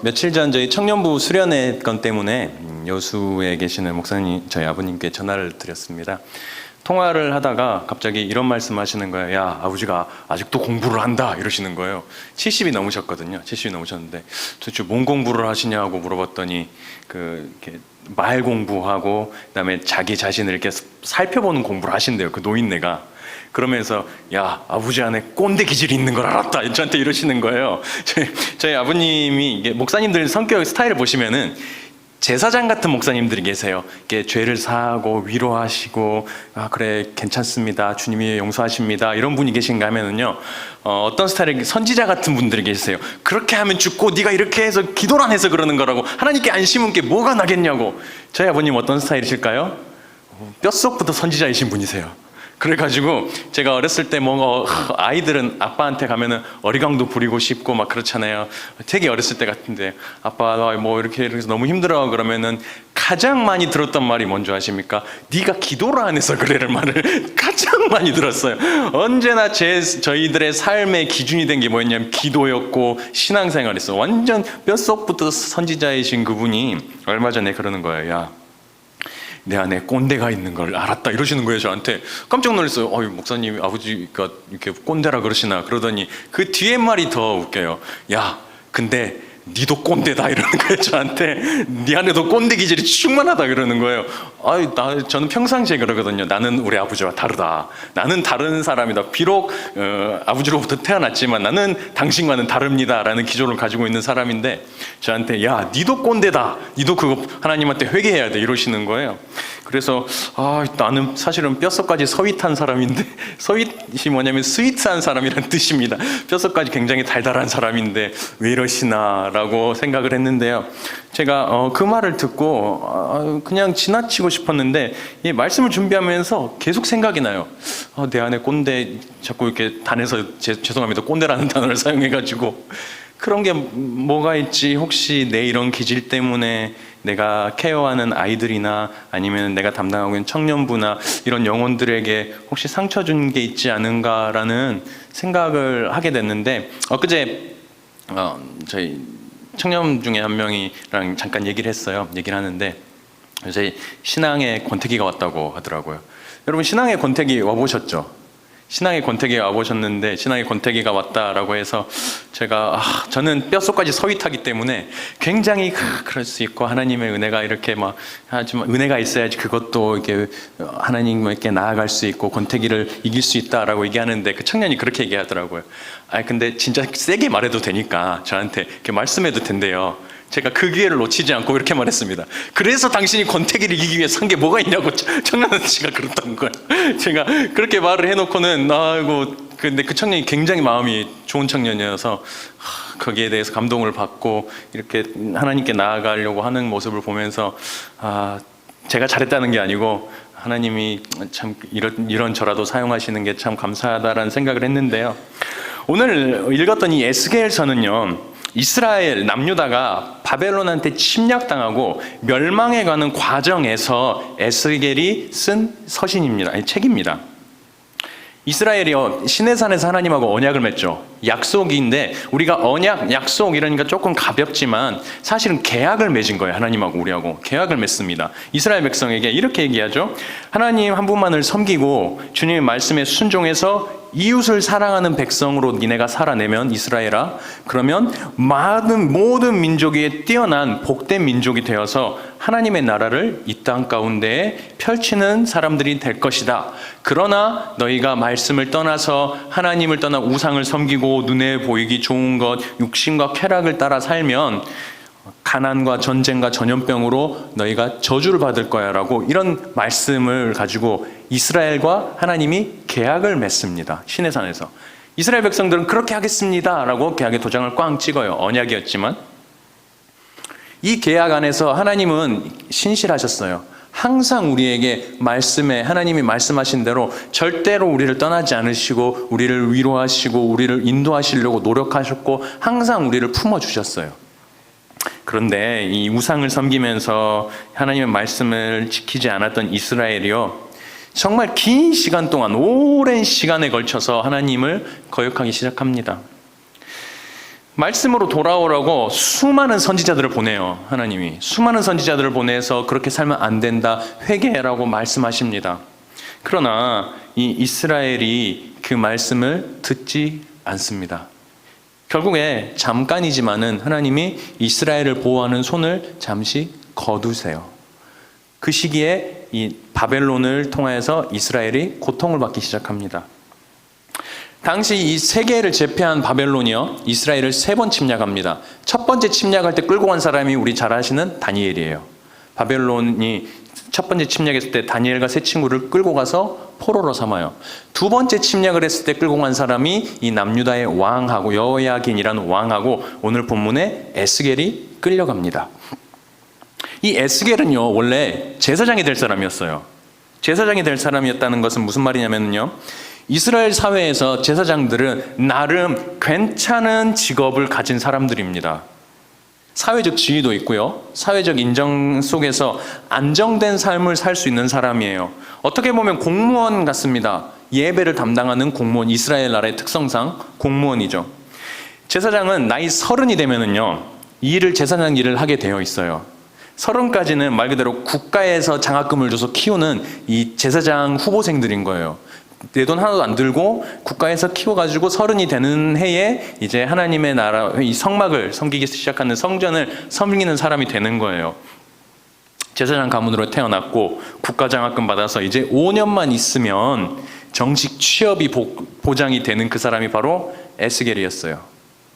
며칠 전 저희 청년부 수련회 건 때문에 여수에 계시는 목사님, 저희 아버님께 전화를 드렸습니다. 통화를 하다가 갑자기 이런 말씀 하시는 거예요. 야, 아버지가 아직도 공부를 한다 이러시는 거예요. 70이 넘으셨거든요. 70이 넘으셨는데 도대체 뭔 공부를 하시냐고 물어봤더니 이렇게 말 공부하고 그다음에 자기 자신을 이렇게 살펴보는 공부를 하신대요. 그 노인네가. 그러면서 야, 아버지 안에 꼰대 기질이 있는 걸 알았다 저한테 이러시는 거예요. 저희 아버님이 이게 목사님들 성격 스타일을 보시면은 제사장 같은 목사님들이 계세요. 이렇게 죄를 사하고 위로하시고 그래 괜찮습니다, 주님이 용서하십니다, 이런 분이 계신가 하면은요, 어떤 스타일의 선지자 같은 분들이 계세요. 그렇게 하면 죽고 네가 이렇게 해서 기도를 안 해서 그러는 거라고, 하나님께 안 심은 게 뭐가 나겠냐고. 저희 아버님 어떤 스타일이실까요? 뼛속부터 선지자이신 분이세요. 그래가지고 제가 어렸을 때 아이들은 아빠한테 가면은 어리광도 부리고 싶고 막 그렇잖아요. 되게 어렸을 때 같은데 아빠 뭐 이렇게 해서 너무 힘들어 그러면은 가장 많이 들었던 말이 뭔지 아십니까? 네가 기도를 안 해서 그래를 말을 가장 많이 들었어요. 언제나 저희들의 삶의 기준이 된 게 뭐였냐면 기도였고 신앙생활이었어. 완전 뼛속부터 선지자이신 그분이 얼마 전에 그러는 거예요. 야, 내 안에 꼰대가 있는 걸 알았다 이러시는 거예요. 저한테 깜짝 놀랐어요. 목사님 아버지가 이렇게 꼰대라 그러시나. 그러더니 그 뒤에 말이 더 웃겨요. 야, 근데 니도 꼰대다 이러는 거예요. 저한테 네 안에도 꼰대 기질이 충만하다 그러는 거예요. 저는 평상시에 그러거든요. 나는 우리 아버지와 다르다. 나는 다른 사람이다. 비록 아버지로부터 태어났지만 나는 당신과는 다릅니다 라는 기조를 가지고 있는 사람인데, 저한테 야, 니도 꼰대다, 니도 그거 하나님한테 회개해야 돼 이러시는 거예요. 그래서 나는 사실은 뼛속까지 서윗한 사람인데, 서윗이 뭐냐면 스위트한 사람이라는 뜻입니다. 뼛속까지 굉장히 달달한 사람인데 왜 이러시나 라고 생각을 했는데요. 제가 그 말을 듣고 그냥 지나치고 싶었는데, 이 말씀을 준비하면서 계속 생각이 나요. 내 안에 꼰대, 자꾸 이렇게 단에서 죄송합니다, 꼰대라는 단어를 사용해가지고 그런 게 뭐가 있지? 혹시 내 이런 기질 때문에 내가 케어하는 아이들이나 아니면 내가 담당하고 있는 청년부나 이런 영혼들에게 혹시 상처 준 게 있지 않은가라는 생각을 하게 됐는데, 엊그제 저희 청년 중에 한 명이랑 잠깐 얘기를 했어요. 얘기를 하는데 요새 신앙의 권태기가 왔다고 하더라고요. 여러분, 신앙의 권태기 와보셨죠? 신앙의 권태기가 와보셨는데, 신앙의 권태기가 왔다라고 해서 저는 뼛속까지 서윗하기 때문에 굉장히 그럴 수 있고, 하나님의 은혜가 이렇게 하지만 은혜가 있어야지 그것도 이렇게 하나님께 나아갈 수 있고 권태기를 이길 수 있다라고 얘기하는데, 그 청년이 그렇게 얘기하더라고요. 근데 진짜 세게 말해도 되니까 저한테 이렇게 말씀해도 된대요. 제가 그 기회를 놓치지 않고 이렇게 말했습니다. 그래서 당신이 권태기를 이기기 위해 산 게 뭐가 있냐고 청년한테 제가 그랬던 거예요. 제가 그렇게 말을 해놓고는 근데 그 청년이 굉장히 마음이 좋은 청년이어서 거기에 대해서 감동을 받고 이렇게 하나님께 나아가려고 하는 모습을 보면서 제가 잘했다는 게 아니고 하나님이 참 이런 저라도 사용하시는 게 참 감사하다라는 생각을 했는데요. 오늘 읽었던 이 에스겔서는요, 이스라엘 남유다가 바벨론한테 침략당하고 멸망해가는 과정에서 에스겔이 쓴 서신입니다. 책입니다. 이스라엘이요, 시내산에서 하나님하고 언약을 맺죠. 약속인데 우리가 약속 이러니까 조금 가볍지만 사실은 계약을 맺은 거예요. 하나님하고 우리하고 계약을 맺습니다. 이스라엘 백성에게 이렇게 얘기하죠. 하나님 한 분만을 섬기고 주님의 말씀에 순종해서 이웃을 사랑하는 백성으로 니네가 살아내면, 이스라엘아, 그러면 모든 민족 위에 뛰어난 복된 민족이 되어서 하나님의 나라를 이 땅 가운데에 펼치는 사람들이 될 것이다. 그러나 너희가 말씀을 떠나서 하나님을 떠나 우상을 섬기고 눈에 보이기 좋은 것, 육신과 쾌락을 따라 살면 가난과 전쟁과 전염병으로 너희가 저주를 받을 거야 라고, 이런 말씀을 가지고 이스라엘과 하나님이 계약을 맺습니다. 시내산에서. 이스라엘 백성들은 그렇게 하겠습니다 라고 계약의 도장을 꽝 찍어요. 언약이었지만 이 계약 안에서 하나님은 신실하셨어요. 항상 우리에게 하나님이 말씀하신 대로 절대로 우리를 떠나지 않으시고 우리를 위로하시고 우리를 인도하시려고 노력하셨고 항상 우리를 품어주셨어요. 그런데 이 우상을 섬기면서 하나님의 말씀을 지키지 않았던 이스라엘이요, 정말 긴 시간 동안, 오랜 시간에 걸쳐서 하나님을 거역하기 시작합니다. 말씀으로 돌아오라고 수많은 선지자들을 보내요. 하나님이 수많은 선지자들을 보내서 그렇게 살면 안 된다, 회개라고 말씀하십니다. 그러나 이 이스라엘이 그 말씀을 듣지 않습니다. 결국에 잠깐이지만은 하나님이 이스라엘을 보호하는 손을 잠시 거두세요. 그 시기에 이 바벨론을 통하여서 이스라엘이 고통을 받기 시작합니다. 당시 이 세계를 제패한 바벨론이요, 이스라엘을 3번 침략합니다. 첫 번째 침략할 때 끌고 간 사람이 우리 잘 아시는 다니엘이에요. 바벨론이 첫 번째 침략했을 때 다니엘과 3 친구를 끌고 가서 포로로 삼아요. 두 번째 침략을 했을 때 끌고 간 사람이 이 남유다의 왕하고 여호야긴이라는 왕하고 오늘 본문에 에스겔이 끌려갑니다. 이 에스겔은요, 원래 제사장이 될 사람이었어요. 제사장이 될 사람이었다는 것은 무슨 말이냐면요, 이스라엘 사회에서 제사장들은 나름 괜찮은 직업을 가진 사람들입니다. 사회적 지위도 있고요, 사회적 인정 속에서 안정된 삶을 살 수 있는 사람이에요. 어떻게 보면 공무원 같습니다. 예배를 담당하는 공무원, 이스라엘 나라의 특성상 공무원이죠. 제사장은 나이 30이 되면은요, 이 일을 제사장 일을 하게 되어 있어요. 30까지는 말 그대로 국가에서 장학금을 줘서 키우는 이 제사장 후보생들인 거예요. 내 돈 하나도 안 들고 국가에서 키워가지고 30이 되는 해에 이제 하나님의 나라, 이 성막을 섬기기 시작하는 성전을 섬기는 사람이 되는 거예요. 제사장 가문으로 태어났고 국가 장학금 받아서 이제 5년만 있으면 정식 취업이 보장이 되는 그 사람이 바로 에스겔이었어요.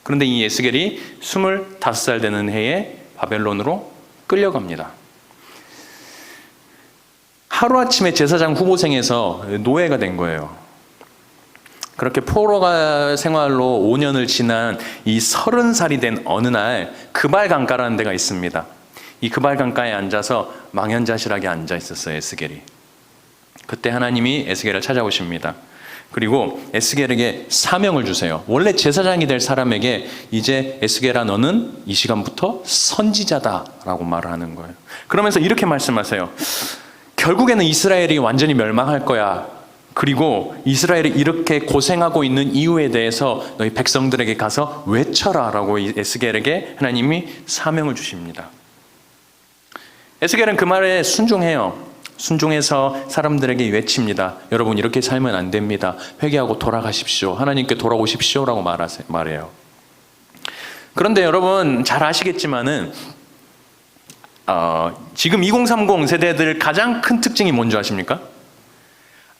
그런데 이 에스겔이 25살 되는 해에 바벨론으로 끌려갑니다. 하루아침에 제사장 후보생에서 노예가 된 거예요. 그렇게 포로가 생활로 5년을 지난 이 30살이 된 어느 날 그발강가라는 데가 있습니다. 이 그발강가에 앉아서 망연자실하게 앉아 있었어요, 에스겔이. 그때 하나님이 에스겔을 찾아오십니다. 그리고 에스겔에게 사명을 주세요. 원래 제사장이 될 사람에게 이제 에스겔아, 너는 이 시간부터 선지자다라고 말을 하는 거예요. 그러면서 이렇게 말씀하세요. 결국에는 이스라엘이 완전히 멸망할 거야. 그리고 이스라엘이 이렇게 고생하고 있는 이유에 대해서 너희 백성들에게 가서 외쳐라 라고 에스겔에게 하나님이 사명을 주십니다. 에스겔은 그 말에 순종해요. 순종해서 사람들에게 외칩니다. 여러분, 이렇게 살면 안 됩니다. 회개하고 돌아가십시오. 하나님께 돌아오십시오 라고 말해요. 그런데 여러분 잘 아시겠지만은 지금 2030 세대들 가장 큰 특징이 뭔지 아십니까?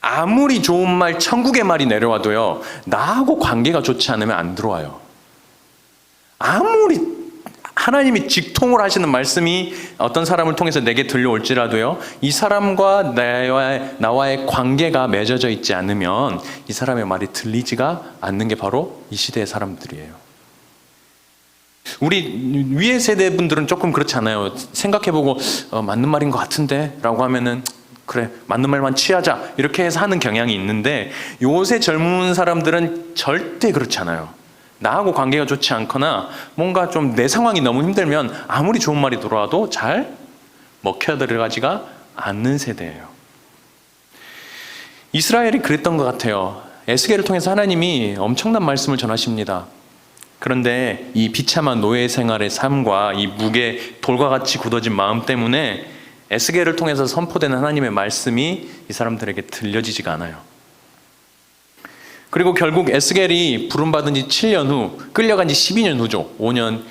아무리 좋은 말, 천국의 말이 내려와도요, 나하고 관계가 좋지 않으면 안 들어와요. 아무리 하나님이 직통을 하시는 말씀이 어떤 사람을 통해서 내게 들려올지라도요, 이 사람과 나와의 관계가 맺어져 있지 않으면 이 사람의 말이 들리지가 않는 게 바로 이 시대의 사람들이에요. 우리 위의 세대 분들은 조금 그렇지 않아요. 생각해보고 맞는 말인 것 같은데 라고 하면은 그래, 맞는 말만 취하자 이렇게 해서 하는 경향이 있는데, 요새 젊은 사람들은 절대 그렇지 않아요. 나하고 관계가 좋지 않거나 뭔가 좀 내 상황이 너무 힘들면 아무리 좋은 말이 들어와도 잘 먹혀 들어가지가 않는 세대예요. 이스라엘이 그랬던 것 같아요. 에스겔을 통해서 하나님이 엄청난 말씀을 전하십니다. 그런데 이 비참한 노예 생활의 삶과 이 무게, 돌과 같이 굳어진 마음 때문에 에스겔을 통해서 선포되는 하나님의 말씀이 이 사람들에게 들려지지가 않아요. 그리고 결국 에스겔이 부름받은 지 7년 후, 끌려간 지 12년 후죠. 5년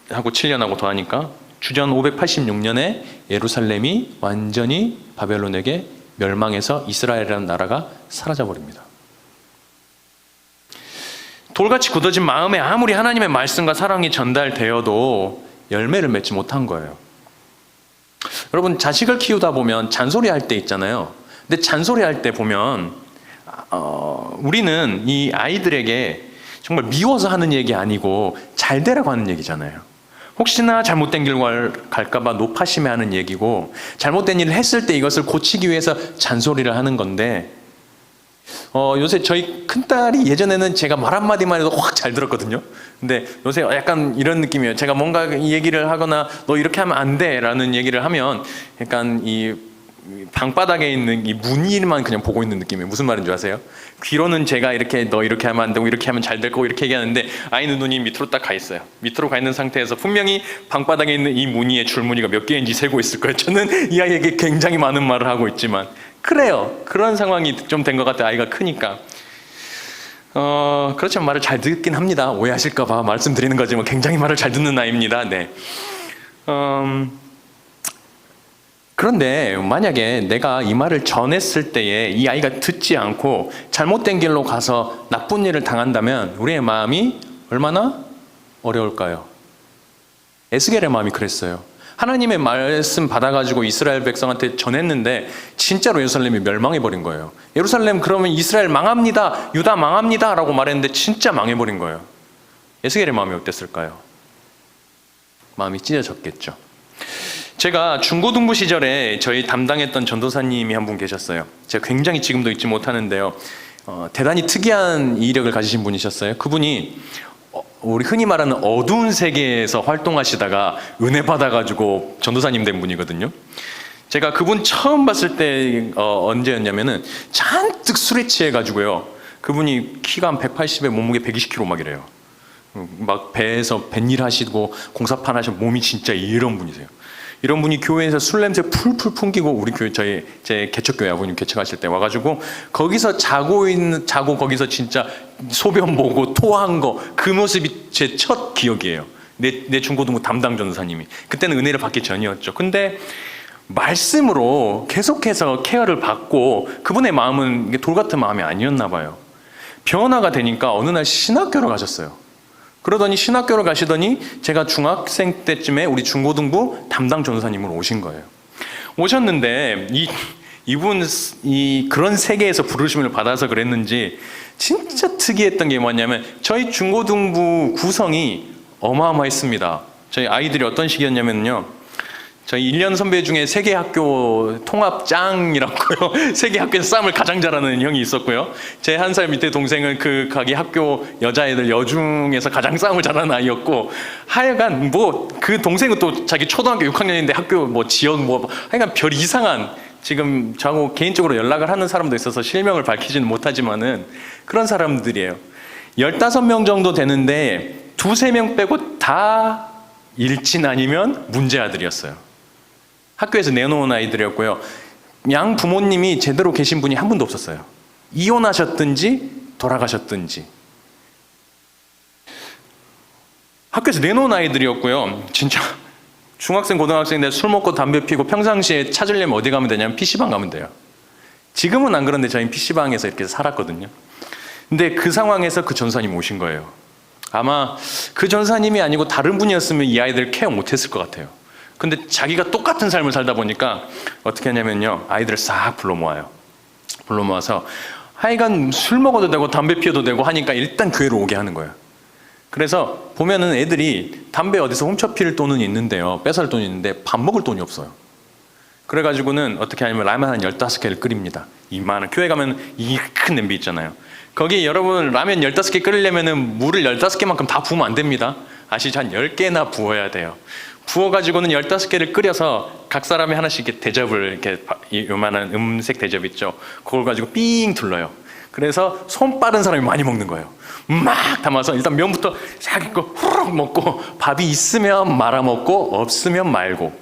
하고 7년하고 더하니까 주전 586년에 예루살렘이 완전히 바벨론에게 멸망해서 이스라엘이라는 나라가 사라져버립니다. 돌같이 굳어진 마음에 아무리 하나님의 말씀과 사랑이 전달되어도 열매를 맺지 못한 거예요. 여러분, 자식을 키우다 보면 잔소리할 때 있잖아요. 근데 잔소리할 때 보면 우리는 이 아이들에게 정말 미워서 하는 얘기 아니고 잘 되라고 하는 얘기잖아요. 혹시나 잘못된 길 갈까봐 노파심에 하는 얘기고, 잘못된 일을 했을 때 이것을 고치기 위해서 잔소리를 하는 건데, 요새 저희 큰딸이 예전에는 제가 말 한마디만 해도 확 잘 들었거든요. 근데 요새 약간 이런 느낌이에요. 제가 뭔가 이 얘기를 하거나 너 이렇게 하면 안 돼 라는 얘기를 하면 약간 이 방바닥에 있는 이 무늬만 그냥 보고 있는 느낌이에요. 무슨 말인 줄 아세요? 귀로는 제가 이렇게 너 이렇게 하면 안 되고 이렇게 하면 잘 될 거고 이렇게 얘기하는데 아이는 눈이 밑으로 딱 가 있어요. 밑으로 가 있는 상태에서 분명히 방바닥에 있는 이 무늬의 줄무늬가 몇 개인지 세고 있을 거예요. 저는 이 아이에게 굉장히 많은 말을 하고 있지만 그래요. 그런 상황이 좀 된 것 같아요. 아이가 크니까. 그렇지만 말을 잘 듣긴 합니다. 오해하실까 봐 말씀드리는 거지만 굉장히 말을 잘 듣는 아이입니다. 네. 그런데 만약에 내가 이 말을 전했을 때에 이 아이가 듣지 않고 잘못된 길로 가서 나쁜 일을 당한다면 우리의 마음이 얼마나 어려울까요? 에스겔의 마음이 그랬어요. 하나님의 말씀 받아가지고 이스라엘 백성한테 전했는데 진짜로 예루살렘이 멸망해버린 거예요. 예루살렘 그러면 이스라엘 망합니다, 유다 망합니다 라고 말했는데 진짜 망해버린 거예요. 에스겔의 마음이 어땠을까요? 마음이 찢어졌겠죠. 제가 중고등부 시절에 저희 담당했던 전도사님이 한 분 계셨어요. 제가 굉장히 지금도 잊지 못하는데요. 대단히 특이한 이력을 가지신 분이셨어요. 그분이 우리 흔히 말하는 어두운 세계에서 활동하시다가 은혜 받아가지고 전도사님 된 분이거든요. 제가 그분 처음 봤을 때 언제였냐면은 잔뜩 술에 취해가지고요. 그분이 키가 한 180에 몸무게 120kg 막 이래요. 막 배에서 뱃일 하시고 공사판 하시고 몸이 진짜 이런 분이세요. 이런 분이 교회에서 술 냄새 풀풀 풍기고 우리 교회 제 개척교회 아버님 개척하실 때 와가지고 거기서 자고 거기서 진짜 소변 보고 토한 거 그 모습이 제 첫 기억이에요. 내 중고등부 담당 전도사님이 그때는 은혜를 받기 전이었죠. 근데 말씀으로 계속해서 케어를 받고 그분의 마음은 돌 같은 마음이 아니었나 봐요. 변화가 되니까 어느 날 신학교로 가셨어요. 그러더니 신학교를 가시더니 제가 중학생 때쯤에 우리 중고등부 담당 전도사님으로 오신 거예요. 오셨는데 이분 그런 세계에서 부르심을 받아서 그랬는지 진짜 특이했던 게 뭐냐면 저희 중고등부 구성이 어마어마했습니다. 저희 아이들이 어떤 식이었냐면요. 저희 1년 선배 중에 세계학교 통합짱이라고요. 세계학교에서 싸움을 가장 잘하는 형이 있었고요. 제 한 살 밑에 동생은 가기 학교 여자애들 여중에서 가장 싸움을 잘하는 아이였고, 하여간 그 동생은 또 자기 초등학교 6학년인데 학교 지역 하여간 별 이상한, 지금 저하고 개인적으로 연락을 하는 사람도 있어서 실명을 밝히지는 못하지만은 그런 사람들이에요. 15명 정도 되는데 2-3명 빼고 다 일진 아니면 문제 아들이었어요. 학교에서 내놓은 아이들이었고요. 양 부모님이 제대로 계신 분이 한 분도 없었어요. 이혼하셨든지 돌아가셨든지. 학교에서 내놓은 아이들이었고요. 진짜 중학생, 고등학생인데 술 먹고 담배 피고 평상시에 찾으려면 어디 가면 되냐면 PC방 가면 돼요. 지금은 안 그런데 저희는 PC방에서 이렇게 살았거든요. 근데 그 상황에서 그 전사님 오신 거예요. 아마 그 전사님이 아니고 다른 분이었으면 이 아이들 케어 못했을 것 같아요. 근데 자기가 똑같은 삶을 살다 보니까 어떻게 하냐면요, 아이들을 싹 불러 모아요. 불러 모아서 하여간 술 먹어도 되고 담배 피워도 되고 하니까 일단 교회로 오게 하는 거예요. 그래서 보면은 애들이 담배 어디서 훔쳐 피울 돈은 있는데요, 뺏어갈 돈이 있는데 밥 먹을 돈이 없어요. 그래가지고는 어떻게 하냐면 라면 한 15개를 끓입니다. 이만한, 교회 가면 이 큰 냄비 있잖아요. 거기 여러분 라면 15개 끓이려면 물을 15개만큼 다 부으면 안 됩니다. 아시죠? 한 10개나 부어야 돼요. 부어가지고는 15개를 끓여서 각 사람이 하나씩 이렇게 대접을, 이렇게 요만한 음색 대접 있죠. 그걸 가지고 삥 둘러요. 그래서 손 빠른 사람이 많이 먹는 거예요. 막 담아서 일단 면부터 싹 있고 후루룩 먹고, 밥이 있으면 말아 먹고 없으면 말고.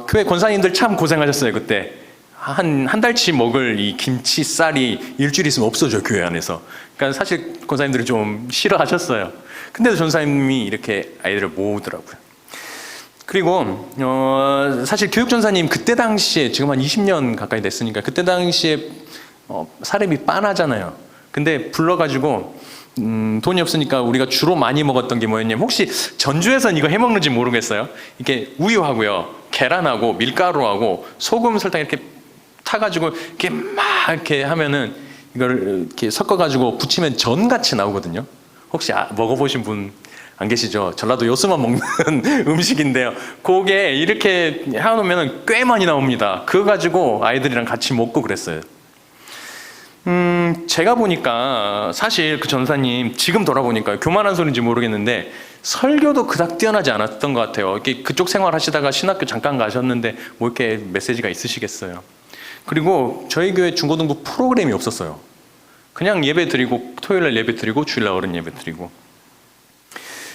교회 권사님들 참 고생하셨어요. 그때 한 달치 먹을 이 김치, 쌀이 일주일 있으면 없어져요, 교회 안에서. 그러니까 사실 권사님들이 좀 싫어하셨어요. 근데도 전사님이 이렇게 아이들을 모으더라고요. 그리고 사실 교육전사님 그때 당시에, 지금 한 20년 가까이 됐으니까 그때 당시에 사례비 빤하잖아요. 근데 불러가지고 돈이 없으니까 우리가 주로 많이 먹었던 게 뭐였냐면, 혹시 전주에선 이거 해먹는지 모르겠어요. 이게 우유하고요, 계란하고 밀가루하고 소금, 설탕 이렇게 타가지고 이렇게 막 이렇게 하면은 이걸 이렇게 섞어가지고 부치면 전같이 나오거든요. 혹시 먹어보신 분 안 계시죠? 전라도 요수만 먹는 음식인데요. 그게 이렇게 해놓으면 꽤 많이 나옵니다. 그거 가지고 아이들이랑 같이 먹고 그랬어요. 제가 보니까 사실 그 전사님 지금 돌아보니까 교만한 소리인지 모르겠는데 설교도 그닥 뛰어나지 않았던 것 같아요. 이렇게 그쪽 생활하시다가 신학교 잠깐 가셨는데 뭐 이렇게 메시지가 있으시겠어요. 그리고 저희 교회 중고등부 프로그램이 없었어요. 그냥 예배 드리고 토요일날 예배 드리고 주일날 어른 예배 드리고.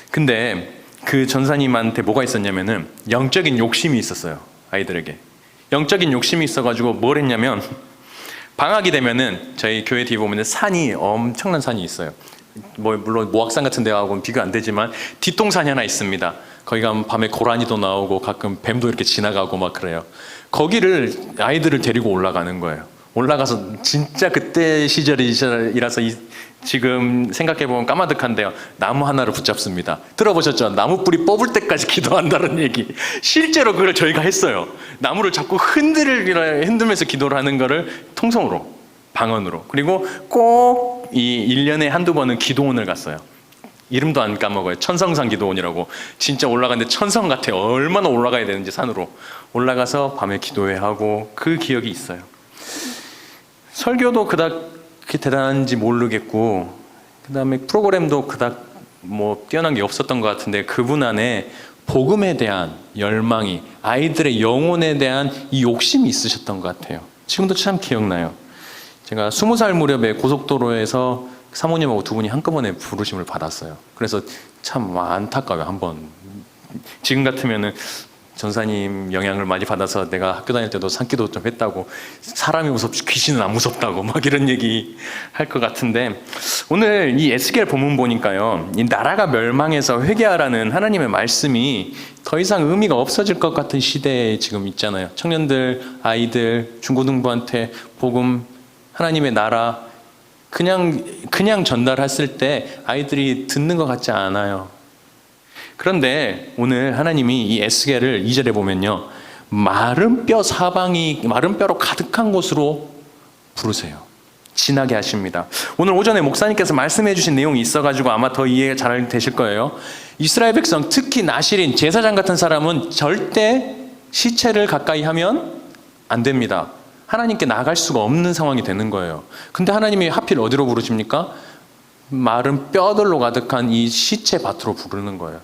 근데 그 전사님한테 뭐가 있었냐면은 영적인 욕심이 있었어요. 아이들에게 영적인 욕심이 있어가지고 뭘 했냐면 방학이 되면은 저희 교회 뒤에 보면은 산이 엄청난 산이 있어요. 뭐 물론 모악산 같은 데하고는 비교 안 되지만 뒷동산이 하나 있습니다. 거기 가면 밤에 고라니도 나오고 가끔 뱀도 이렇게 지나가고 막 그래요. 거기를 아이들을 데리고 올라가는 거예요. 올라가서 진짜 그때 시절이라서 지금 생각해보면 까마득한데요. 나무 하나를 붙잡습니다. 들어보셨죠? 나무 뿌리 뽑을 때까지 기도한다는 얘기. 실제로 그걸 저희가 했어요. 나무를 자꾸 흔들면서 기도를 하는 거를 통성으로, 방언으로. 그리고 꼭 이 1년에 한두 번은 기도원을 갔어요. 이름도 안 까먹어요. 천성산 기도원이라고. 진짜 올라갔는데 천성 같아요. 얼마나 올라가야 되는지 산으로. 올라가서 밤에 기도회하고 그 기억이 있어요. 설교도 그닥 대단한지 모르겠고 그 다음에 프로그램도 그닥 뭐 뛰어난 게 없었던 것 같은데 그분 안에 복음에 대한 열망이, 아이들의 영혼에 대한 이 욕심이 있으셨던 것 같아요. 지금도 참 기억나요. 제가 20살 무렵에 고속도로에서 사모님하고 두 분이 한꺼번에 부르심을 받았어요. 그래서 참 안타까워요. 한번 지금 같으면은 전사님 영향을 많이 받아서 내가 학교 다닐 때도 산기도 좀 했다고, 사람이 무섭지 귀신은 안 무섭다고 막 이런 얘기 할 것 같은데, 오늘 이 에스겔 본문 보니까요, 이 나라가 멸망해서 회개하라는 하나님의 말씀이 더 이상 의미가 없어질 것 같은 시대에 지금 있잖아요. 청년들, 아이들, 중고등부한테 복음, 하나님의 나라 그냥 전달했을 때 아이들이 듣는 것 같지 않아요. 그런데 오늘 하나님이 이 에스겔을 2절에 보면요, 마른 뼈로 가득한 곳으로 부르세요. 지나게 하십니다. 오늘 오전에 목사님께서 말씀해 주신 내용이 있어가지고 아마 더 이해가 잘 되실 거예요. 이스라엘 백성, 특히 나실인 제사장 같은 사람은 절대 시체를 가까이 하면 안 됩니다. 하나님께 나갈 수가 없는 상황이 되는 거예요. 근데 하나님이 하필 어디로 부르십니까? 마른 뼈들로 가득한 이 시체 밭으로 부르는 거예요.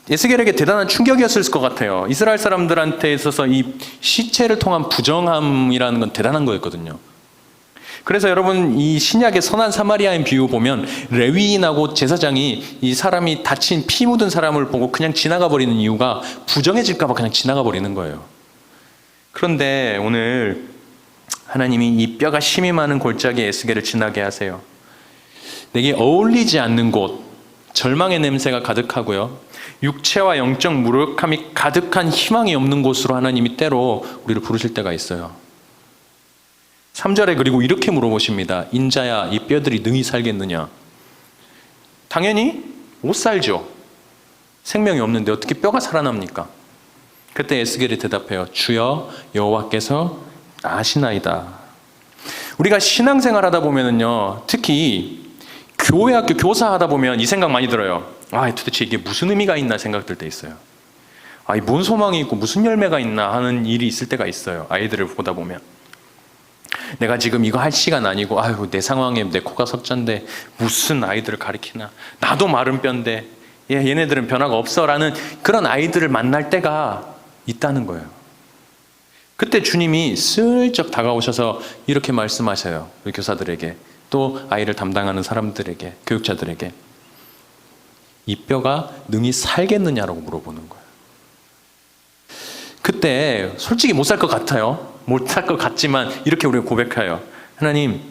에스겔에게 대단한 충격이었을 것 같아요. 이스라엘 사람들한테 있어서 이 시체를 통한 부정함이라는 건 대단한 거였거든요. 그래서 여러분, 이 신약의 선한 사마리아인 비유 보면 레위인하고 제사장이 이 사람이 다친 피 묻은 사람을 보고 그냥 지나가 버리는 이유가 부정해질까 봐 그냥 지나가 버리는 거예요. 그런데 오늘 하나님이 이 뼈가 심이 많은 골짜기 에스겔을 지나게 하세요. 내게 어울리지 않는 곳, 절망의 냄새가 가득하고요, 육체와 영적 무력함이 가득한 희망이 없는 곳으로 하나님이 때로 우리를 부르실 때가 있어요. 3절에 그리고 이렇게 물어보십니다. 인자야, 이 뼈들이 능히 살겠느냐? 당연히 못 살죠. 생명이 없는데 어떻게 뼈가 살아납니까? 그때 에스겔이 대답해요. 주여 여호와께서 아시나이다. 우리가 신앙생활 하다 보면은요, 특히 교회 학교 교사하다 보면 이 생각 많이 들어요. 도대체 이게 무슨 의미가 있나 생각 들 때 있어요. 뭔 소망이 있고 무슨 열매가 있나 하는 일이 있을 때가 있어요. 아이들을 보다 보면 내가 지금 이거 할 시간 아니고 내 상황에 내 코가 석잔데 무슨 아이들을 가르치나, 나도 마른 뼈인데 얘네들은 변화가 없어 라는 그런 아이들을 만날 때가 있다는 거예요. 그때 주님이 슬쩍 다가오셔서 이렇게 말씀하셔요. 우리 교사들에게, 또 아이를 담당하는 사람들에게, 교육자들에게, 이 뼈가 능히 살겠느냐라고 물어보는 거예요. 그때 솔직히 못 살 것 같아요. 못 살 것 같지만 이렇게 우리가 고백해요. 하나님,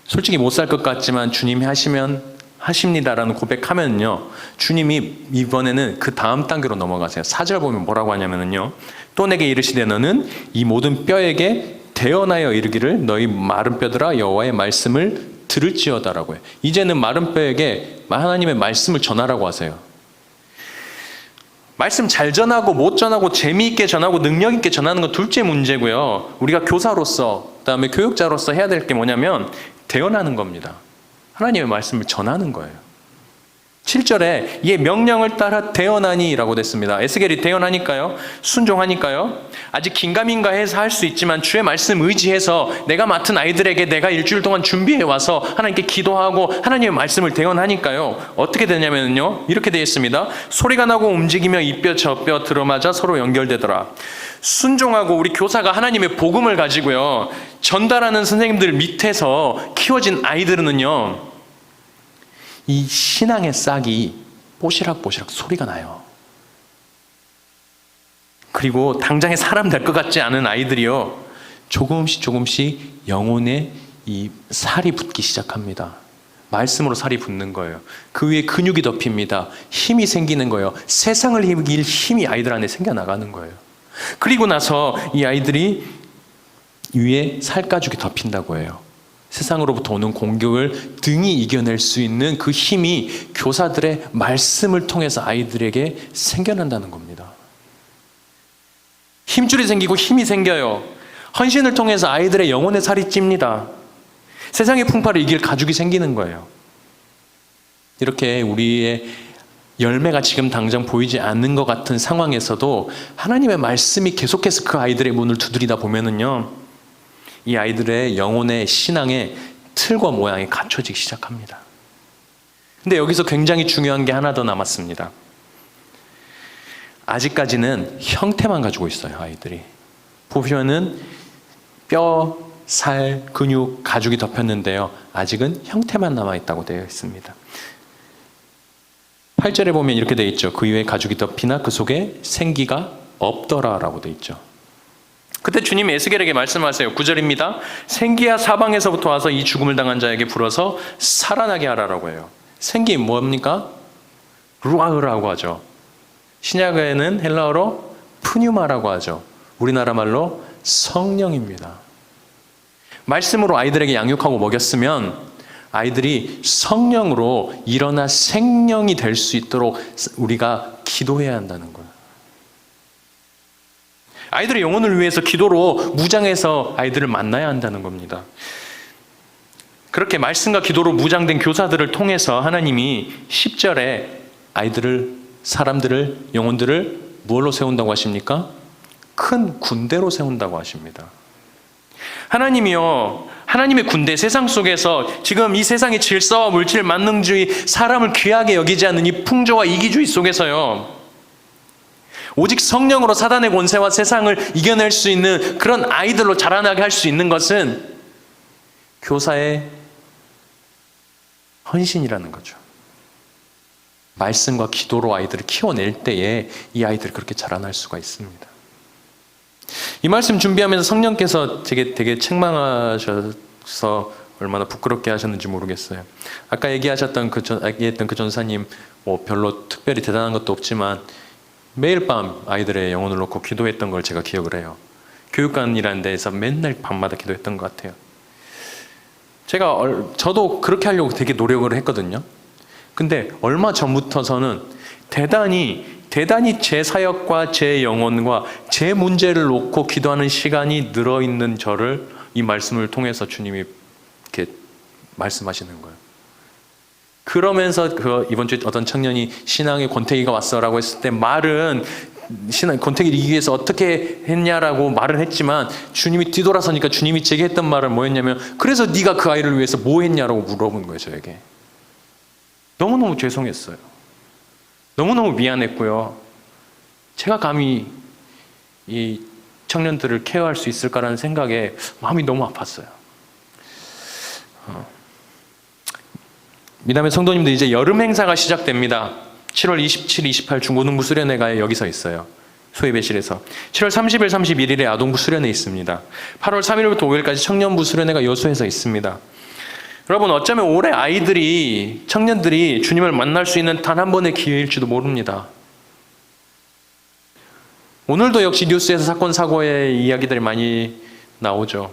솔직히 못 살 것 같지만 주님이 하시면 하십니다라는 고백하면요, 주님이 이번에는 그 다음 단계로 넘어가세요. 4절 보면 뭐라고 하냐면요, 또 내게 이르시되 너는 이 모든 뼈에게 대언하여 이르기를 너희 마른 뼈들아 여호와의 말씀을 들을지어다라고 해요. 이제는 마른 뼈에게 하나님의 말씀을 전하라고 하세요. 말씀 잘 전하고 못 전하고 재미있게 전하고 능력 있게 전하는 건 둘째 문제고요. 우리가 교사로서, 그다음에 교육자로서 해야 될 게 뭐냐면 대언하는 겁니다. 하나님의 말씀을 전하는 거예요. 7절에 이에 명령을 따라 대언하니라고 됐습니다. 에스겔이 대언하니까요. 순종하니까요. 아직 긴가민가 해서 할 수 있지만 주의 말씀 의지해서 내가 맡은 아이들에게 내가 일주일 동안 준비해 와서 하나님께 기도하고 하나님의 말씀을 대언하니까요. 어떻게 되냐면요. 이렇게 되어 있습니다. 소리가 나고 움직이며 이 뼈 저 뼈 들어맞아 서로 연결되더라. 순종하고 우리 교사가 하나님의 복음을 가지고요. 전달하는 선생님들 밑에서 키워진 아이들은요. 이 신앙의 싹이 뽀시락뽀시락 소리가 나요. 그리고 당장에 사람 될 것 같지 않은 아이들이요. 조금씩 영혼에 이 살이 붙기 시작합니다. 말씀으로 살이 붙는 거예요. 그 위에 근육이 덮입니다. 힘이 생기는 거예요. 세상을 이길 힘이 아이들 안에 생겨나가는 거예요. 그리고 나서 이 아이들이 위에 살가죽이 덮인다고 해요. 세상으로부터 오는 공격을 등이 이겨낼 수 있는 그 힘이 교사들의 말씀을 통해서 아이들에게 생겨난다는 겁니다. 힘줄이 생기고 힘이 생겨요. 헌신을 통해서 아이들의 영혼의 살이 찝니다. 세상의 풍파를 이길 가죽이 생기는 거예요. 이렇게 우리의 열매가 지금 당장 보이지 않는 것 같은 상황에서도 하나님의 말씀이 계속해서 그 아이들의 문을 두드리다 보면은요, 이 아이들의 영혼의 신앙의 틀과 모양이 갖춰지기 시작합니다. 근데 여기서 굉장히 중요한 게 하나 더 남았습니다. 아직까지는 형태만 가지고 있어요, 아이들이. 보시면은 뼈, 살, 근육, 가죽이 덮였는데요. 아직은 형태만 남아있다고 되어 있습니다. 8절에 보면 이렇게 되어 있죠. 그 위에 가죽이 덮이나 그 속에 생기가 없더라라고 되어 있죠. 그때 주님이 에스겔에게 말씀하세요. 9절입니다. 생기야 사방에서부터 와서 이 죽음을 당한 자에게 불어서 살아나게 하라라고 해요. 생기 뭡니까? 루아흐라고 하죠. 신약에는 헬라어로 푸뉴마라고 하죠. 우리나라 말로 성령입니다. 말씀으로 아이들에게 양육하고 먹였으면 아이들이 성령으로 일어나 생명이 될 수 있도록 우리가 기도해야 한다는 거예요. 아이들의 영혼을 위해서 기도로 무장해서 아이들을 만나야 한다는 겁니다. 그렇게 말씀과 기도로 무장된 교사들을 통해서 하나님이 10절에 아이들을, 사람들을, 영혼들을 무엇로 세운다고 하십니까? 큰 군대로 세운다고 하십니다. 하나님이요, 하나님의 군대, 세상 속에서 지금 이 세상의 질서와 물질, 만능주의, 사람을 귀하게 여기지 않는 이 풍조와 이기주의 속에서요, 오직 성령으로 사단의 권세와 세상을 이겨낼 수 있는 그런 아이들로 자라나게 할 수 있는 것은 교사의 헌신이라는 거죠. 말씀과 기도로 아이들을 키워낼 때에 이 아이들이 그렇게 자라날 수가 있습니다. 이 말씀 준비하면서 성령께서 되게 책망하셔서 얼마나 부끄럽게 하셨는지 모르겠어요. 아까 얘기했던 그 전사님 별로 특별히 대단한 것도 없지만 매일 밤 아이들의 영혼을 놓고 기도했던 걸 제가 기억을 해요. 교육관이라는 데에서 맨날 밤마다 기도했던 것 같아요. 저도 그렇게 하려고 되게 노력을 했거든요. 근데 얼마 전부터서는 대단히 제 사역과 제 영혼과 제 문제를 놓고 기도하는 시간이 늘어있는 저를 이 말씀을 통해서 주님이 이렇게 말씀하시는 거예요. 그러면서 이번 주에 어떤 청년이 신앙의 권태기가 왔어라고 했을 때 말은 권태기를 이기기 위해서 어떻게 했냐라고 말을 했지만 주님이 뒤돌아서니까 주님이 제게 했던 말은 뭐였냐면 그래서 네가 그 아이를 위해서 뭐 했냐라고 물어본 거예요, 저에게. 너무너무 죄송했어요. 너무너무 미안했고요. 제가 감히 이 청년들을 케어할 수 있을까라는 생각에 마음이 너무 아팠어요. 미담의 성도님들, 이제 여름 행사가 시작됩니다. 7월 27, 28 중고등부 수련회가 여기서 있어요. 소예배실에서. 7월 30일, 31일에 아동부 수련회 있습니다. 8월 3일부터 5일까지 청년부 수련회가 여수에서 있습니다. 여러분, 어쩌면 올해 청년들이 주님을 만날 수 있는 단 한 번의 기회일지도 모릅니다. 오늘도 역시 뉴스에서 사건, 사고의 이야기들이 많이 나오죠.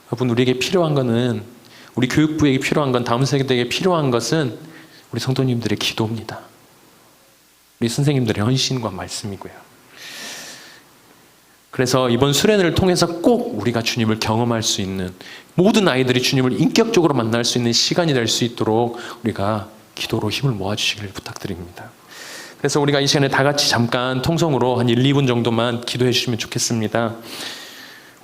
여러분, 우리에게 필요한 거는, 우리 교육부에게 필요한 건, 다음 세대에게 필요한 것은 우리 성도님들의 기도입니다. 우리 선생님들의 헌신과 말씀이고요. 그래서 이번 수련회를 통해서 꼭 우리가 주님을 경험할 수 있는, 모든 아이들이 주님을 인격적으로 만날 수 있는 시간이 될 수 있도록 우리가 기도로 힘을 모아주시기를 부탁드립니다. 그래서 우리가 이 시간에 다 같이 잠깐 통성으로 한 1, 2분 정도만 기도해 주시면 좋겠습니다.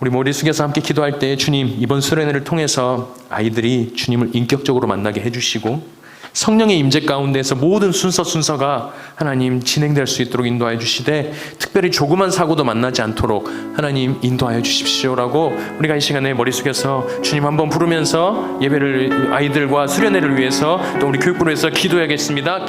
우리 머리 숙여서 함께 기도할 때 주님, 이번 수련회를 통해서 아이들이 주님을 인격적으로 만나게 해주시고 성령의 임재 가운데서 모든 순서가 하나님 진행될 수 있도록 인도하여 주시되, 특별히 조그만 사고도 만나지 않도록 하나님 인도하여 주십시오라고 우리가 이 시간에 머리 숙여서 주님 한번 부르면서 예배를, 아이들과 수련회를 위해서 또 우리 교육부를 위해서 기도하겠습니다.